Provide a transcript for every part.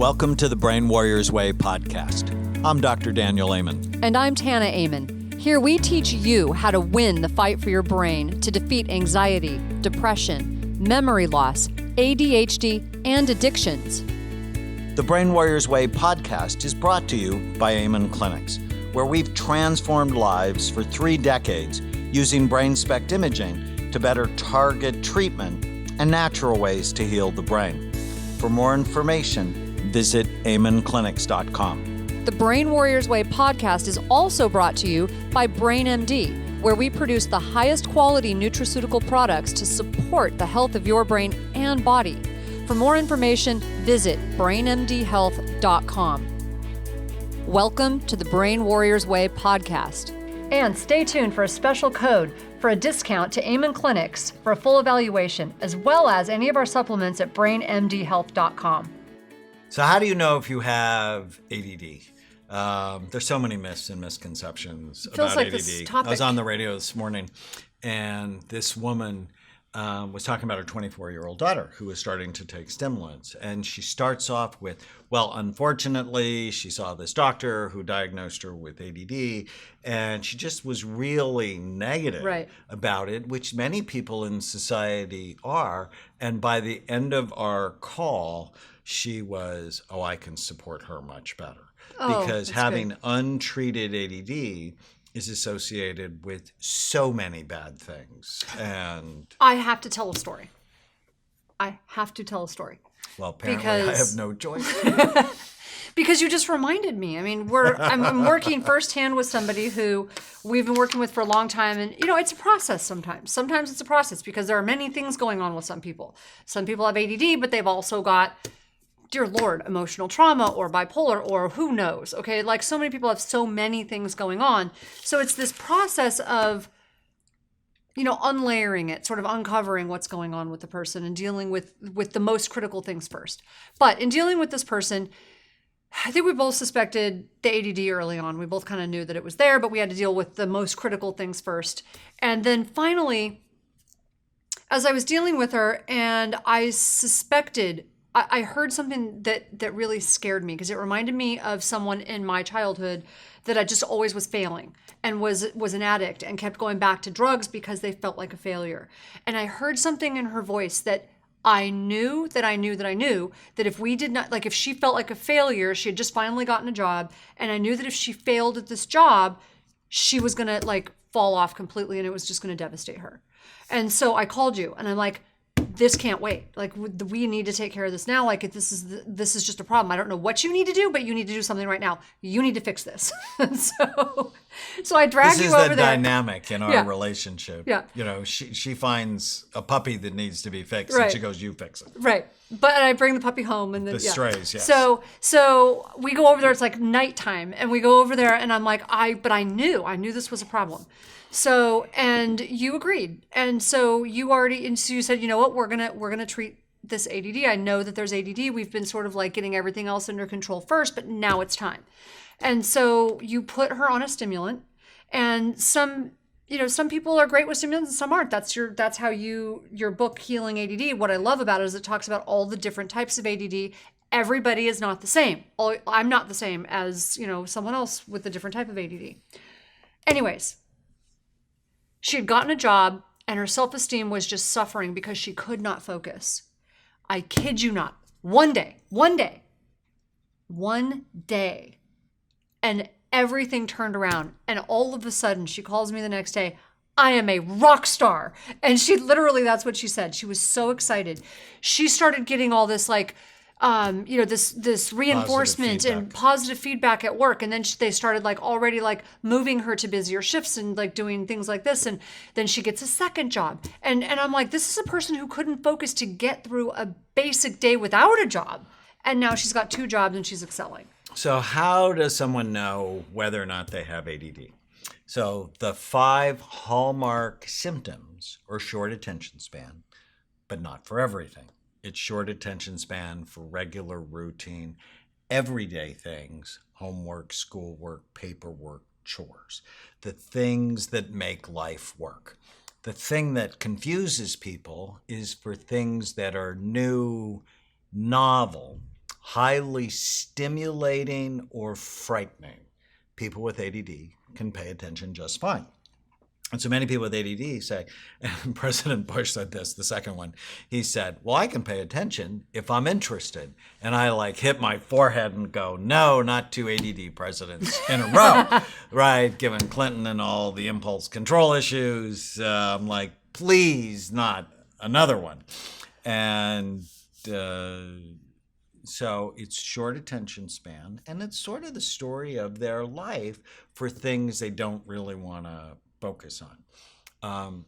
Welcome to the Brain Warriors Way podcast. I'm Dr. Daniel Amen. And I'm Tana Amen. Here we teach you how to win the fight for your brain to defeat anxiety, depression, memory loss, A.D.H.D, and addictions. The Brain Warriors Way podcast is brought to you by Amen Clinics, where we've transformed lives for 3 decades using brain SPECT imaging to better target treatment and natural ways to heal the brain. For more information, visit amenclinics.com. The Brain Warriors Way podcast is also brought to you by BrainMD, where we produce the highest quality nutraceutical products to support the health of your brain and body. For more information, visit brainmdhealth.com. Welcome to the Brain Warriors Way podcast. And stay tuned for a special code for a discount to Amen Clinics for a full evaluation, as well as any of our supplements at brainmdhealth.com. So how do you know if you have ADD? There's so many myths and misconceptions about like ADD. this topic. I was on the radio this morning, and this woman was talking about her 24-year-old daughter who was starting to take stimulants. And she starts off with, well, unfortunately, she saw this doctor who diagnosed her with ADD, and she just was really negative about it, which many people in society are. And by the end of our call, she was, I can support her much better. Because having untreated ADD is associated with so many bad things. And I have to tell a story. Well, apparently I have no choice. Because you just reminded me. I mean, I'm working firsthand with somebody who we've been working with for a long time. And, it's a process sometimes. Sometimes it's a process because there are many things going on with some people. Some people have ADD, but they've also got, dear Lord, emotional trauma or bipolar or who knows, okay? Like so many people have so many things going on. So it's this process of, unlayering it, sort of uncovering what's going on with the person and dealing with the most critical things first. But in dealing with this person, I think we both suspected the ADD early on. We both kind of knew that it was there, but we had to deal with the most critical things first. And then finally, as I was dealing with her and I suspected, I heard something that really scared me because it reminded me of someone in my childhood that I just always was failing and was an addict and kept going back to drugs because they felt like a failure. And I heard something in her voice that I knew that if we did not, like if she felt like a failure, she had just finally gotten a job. And I knew that if she failed at this job, she was going to fall off completely and it was just going to devastate her. And so I called you and I'm like, this can't wait. We need to take care of this now. This is just a problem. I don't know what you need to do, but you need to do something right now. You need to fix this. So I dragged you over there. This is the dynamic in our relationship. Yeah. She finds a puppy that needs to be fixed, and she goes, "You fix it." Right. But I bring the puppy home, and then the strays. Yes. So we go over there. It's like nighttime, and we go over there, and I'm like, I knew this was a problem. So, and you agreed. And so you said, you know what, we're going to treat this ADD. I know that there's ADD. We've been sort of getting everything else under control first, but now it's time. And so you put her on a stimulant, and some people are great with stimulants and some aren't. That's how your book, Healing ADD, what I love about it is it talks about all the different types of ADD. Everybody is not the same. I'm not the same as, someone else with a different type of ADD. Anyways, she had gotten a job and her self-esteem was just suffering because she could not focus. I kid you not. One day, and everything turned around. And all of a sudden she calls me the next day, I am a rock star. And she literally, that's what she said. She was so excited. She started getting all this this reinforcement and positive feedback at work. And then they started already moving her to busier shifts and doing things like this. And then she gets a second job. And I'm like, this is a person who couldn't focus to get through a basic day without a job. And now she's got 2 jobs and she's excelling. So how does someone know whether or not they have ADD? So the 5 hallmark symptoms are short attention span, but not for everything. It's short attention span for regular, routine, everyday things, homework, schoolwork, paperwork, chores, the things that make life work. The thing that confuses people is for things that are new, novel, highly stimulating or frightening. People with ADD can pay attention just fine. And so many people with ADD say, and President Bush said this, the second one, he said, well, I can pay attention if I'm interested. And I like hit my forehead and go, no, not two ADD presidents in a row, right? Given Clinton and all the impulse control issues, I'm like, please, not another one. And so it's short attention span, and it's sort of the story of their life for things they don't really want to focus on.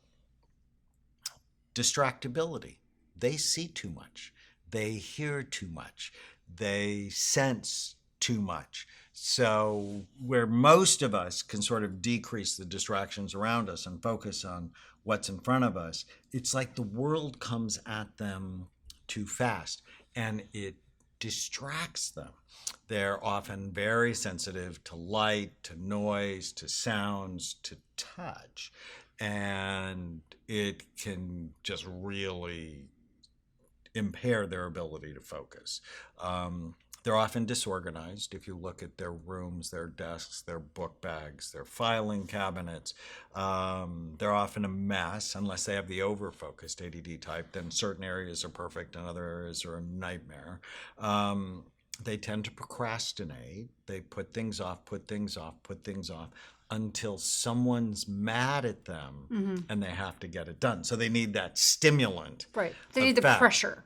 Distractibility. They see too much. They hear too much. They sense too much. So where most of us can sort of decrease the distractions around us and focus on what's in front of us, it's like the world comes at them too fast and it distracts them. They're often very sensitive to light, to noise, to sounds, to touch, and it can just really impair their ability to focus. They're often disorganized. If you look at their rooms, their desks, their book bags, their filing cabinets, they're often a mess unless they have the over-focused ADD type. Then certain areas are perfect and other areas are a nightmare. They tend to procrastinate. They put things off until someone's mad at them and they have to get it done. So they need that stimulant. Right. They need the pressure.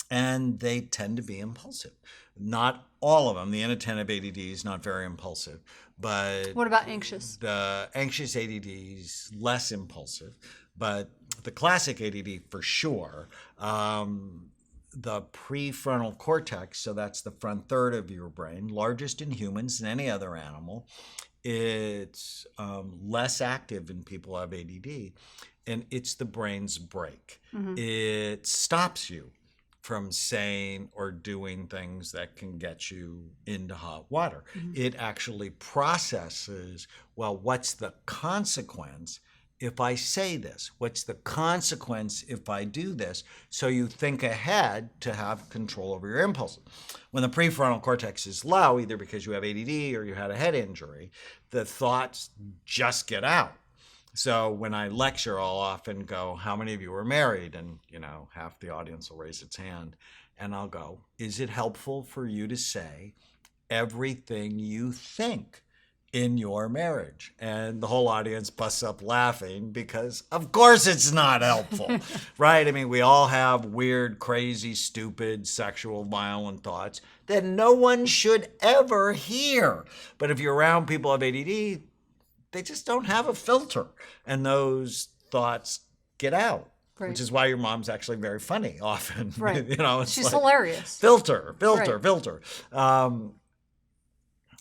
And they tend to be impulsive. Not all of them. The inattentive ADD is not very impulsive. But what about anxious? The anxious ADD is less impulsive. But the classic ADD, for sure, the prefrontal cortex, so that's the front third of your brain, largest in humans than any other animal. It's less active in people who have ADD, and it's the brain's brake. It stops you from saying or doing things that can get you into hot water. It actually processes, well, what's the consequence if I say this? What's the consequence if I do this? So you think ahead to have control over your impulses. When the prefrontal cortex is low, either because you have ADD or you had a head injury, the thoughts just get out. So when I lecture, I'll often go, how many of you are married? And, half the audience will raise its hand. And I'll go, is it helpful for you to say everything you think in your marriage? And the whole audience busts up laughing because, of course, it's not helpful, right? I mean, we all have weird, crazy, stupid, sexual, violent thoughts that no one should ever hear. But if you're around people who have ADD, they just don't have a filter, and those thoughts get out, which is why your mom's actually very funny often. Right. She's like, hilarious. Filter.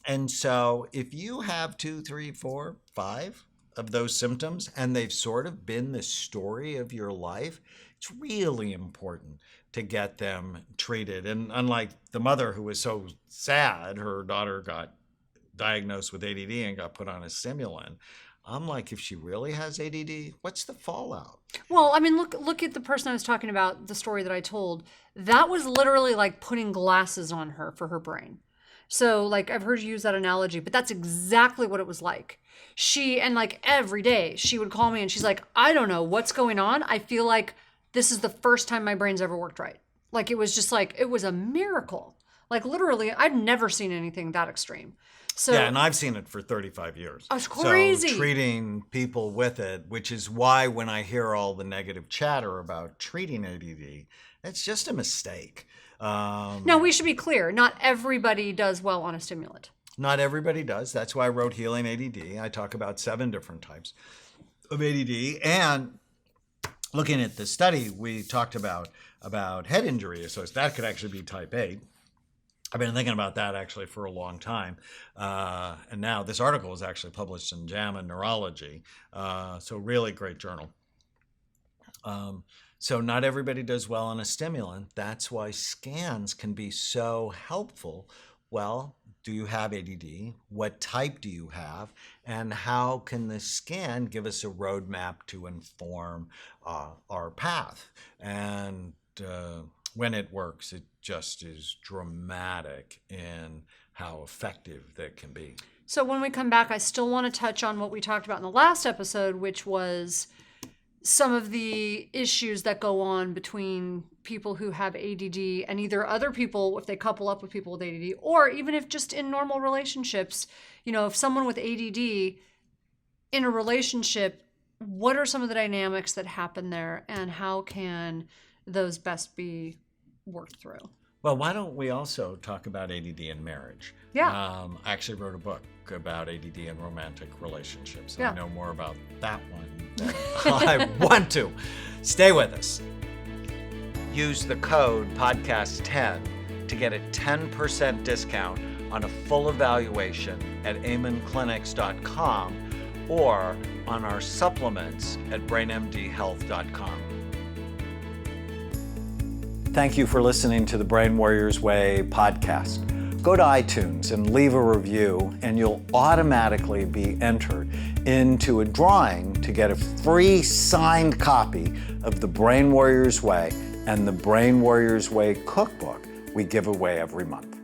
And so if you have 2, 3, 4, 5 of those symptoms, and they've sort of been the story of your life, it's really important to get them treated. And unlike the mother who was so sad, her daughter got diagnosed with ADD and got put on a stimulant, I'm like, if she really has ADD, what's the fallout? Well, I mean, look at the person I was talking about, the story that I told. That was literally like putting glasses on her for her brain. So like, I've heard you use that analogy, but that's exactly what it was like. And like every day she would call me and she's like, I don't know what's going on. I feel like this is the first time my brain's ever worked right. Like, it was just like, it was a miracle. Like literally, I've never seen anything that extreme. So, yeah, and I've seen it for 35 years. It's crazy. So treating people with it, which is why when I hear all the negative chatter about treating ADD, it's just a mistake. Now, we should be clear. Not everybody does well on a stimulant. Not everybody does. That's why I wrote Healing ADD. I talk about 7 different types of ADD. And looking at the study, we talked about head injury. So that could actually be type A. I've been thinking about that actually for a long time. And now this article was actually published in JAMA Neurology. So really great journal. So not everybody does well on a stimulant. That's why scans can be so helpful. Well, do you have ADD? What type do you have? And how can the scan give us a roadmap to inform our path? And when it works, it just is dramatic in how effective that can be. So when we come back, I still want to touch on what we talked about in the last episode, which was some of the issues that go on between people who have ADD and either other people, if they couple up with people with ADD, or even if just in normal relationships, if someone with ADD in a relationship, what are some of the dynamics that happen there and how can those best be worked through? Well, why don't we also talk about ADD in marriage? Yeah. I actually wrote a book about ADD in romantic relationships. Yeah. I know more about that one than I want to. Stay with us. Use the code podcast10 to get a 10% discount on a full evaluation at amenclinics.com or on our supplements at brainmdhealth.com. Thank you for listening to the Brain Warriors Way podcast. Go to iTunes and leave a review, and you'll automatically be entered into a drawing to get a free signed copy of the Brain Warriors Way and the Brain Warriors Way cookbook we give away every month.